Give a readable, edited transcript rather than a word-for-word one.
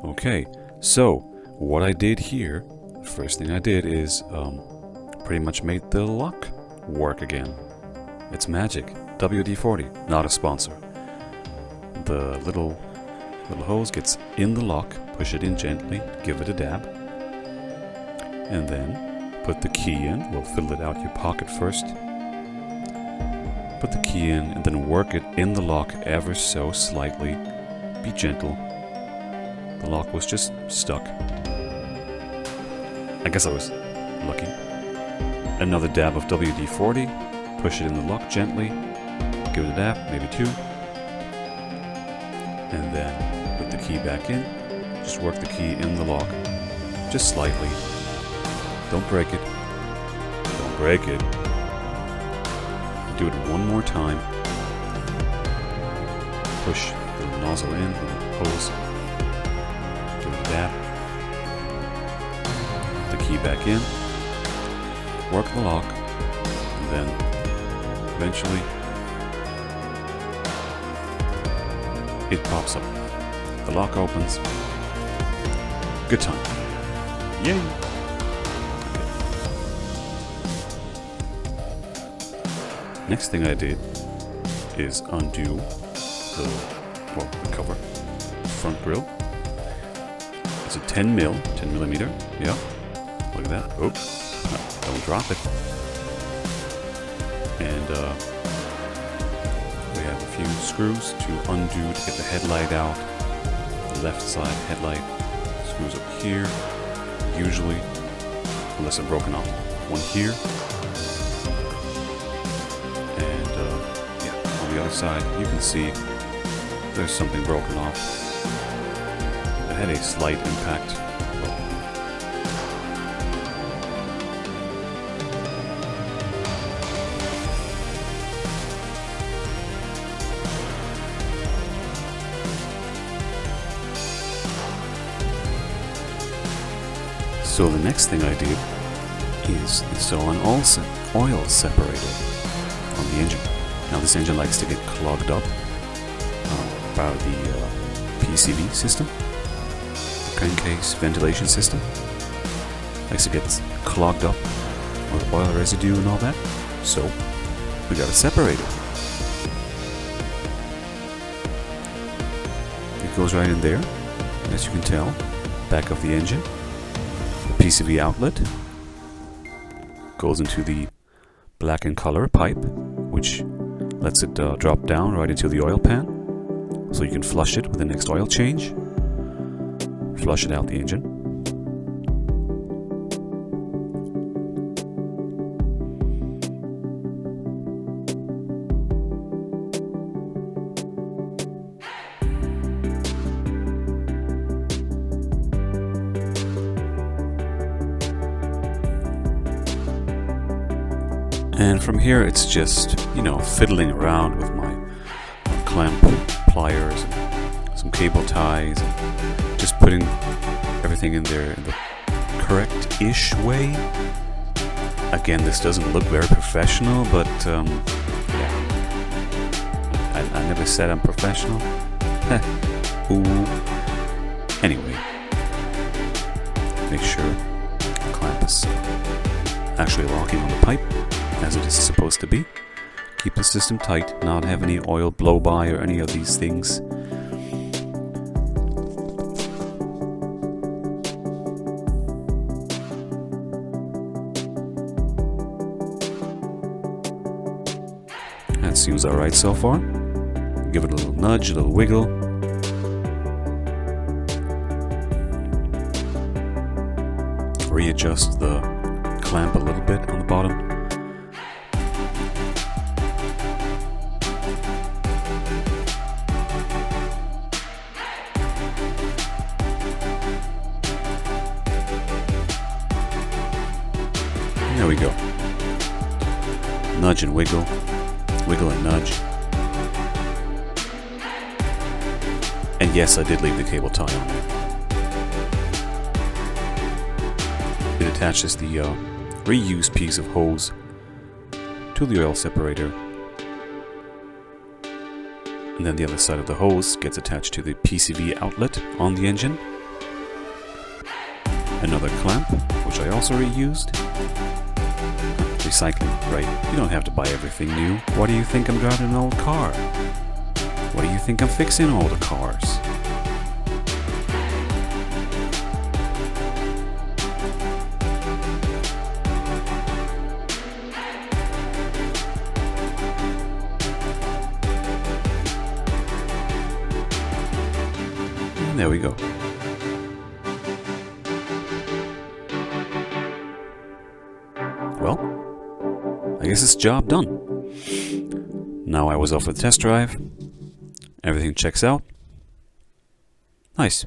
Okay, so what I did here, first thing I did is pretty much made the lock work again. It's magic. WD-40, not a sponsor. The little hose gets in the lock, push it in gently, give it a dab, and then put the key in. We'll fiddle it out your pocket first. Put the key in and then work it in the lock ever so slightly. Be gentle. The lock was just stuck. I guess I was lucky. Another dab of WD-40. Push it in the lock gently. Give it a dab, maybe two. And then put the key back in. Just work the key in the lock. Just slightly. Don't break it. Don't break it. Do it one more time. Push the nozzle in, the hose. Give it a dab. Put the key back in. Work the lock. And then eventually it pops up. The lock opens. Good time. Yay! Next thing I did is undo the cover, front grille. It's a 10 millimeter. Yeah, look at that. Oops, don't drop it. And we have a few screws to undo to get the headlight out. The left side headlight screws up here, usually, unless they're broken off. One here. On the other side, you can see there's something broken off. It had a slight impact. So the next thing I did is install an oil separator on the engine. Now this engine likes to get clogged up by the PCV system, the crankcase ventilation system. Likes to get clogged up with oil residue and all that. So we got a separator. It goes right in there, as you can tell, back of the engine. The PCV outlet goes into the black in color pipe, which lets it drop down right into the oil pan, so you can flush it with the next oil change. Flush it out the engine. And from here, it's just, fiddling around with my clamp, pliers, and some cable ties, and just putting everything in there in the correct-ish way. Again, this doesn't look very professional, but yeah, I never said I'm professional. Ooh. Anyway, make sure the clamp is actually locking on the pipe as it is supposed to be. Keep the system tight, not have any oil blow by or any of these things. That seems alright so far. Give it a little nudge, a little wiggle. Readjust the clamp a little bit on the bottom. There we go. Nudge and wiggle. Wiggle and nudge. And yes, I did leave the cable tie on there. It attaches the reused piece of hose to the oil separator. And then the other side of the hose gets attached to the PCV outlet on the engine. Another clamp, which I also reused. Recycling, right? You don't have to buy everything new. Why do you think I'm driving an old car? Why do you think I'm fixing all the cars? And there we go. Well, I guess it's job done. Now I was off for the test drive. Everything checks out. Nice.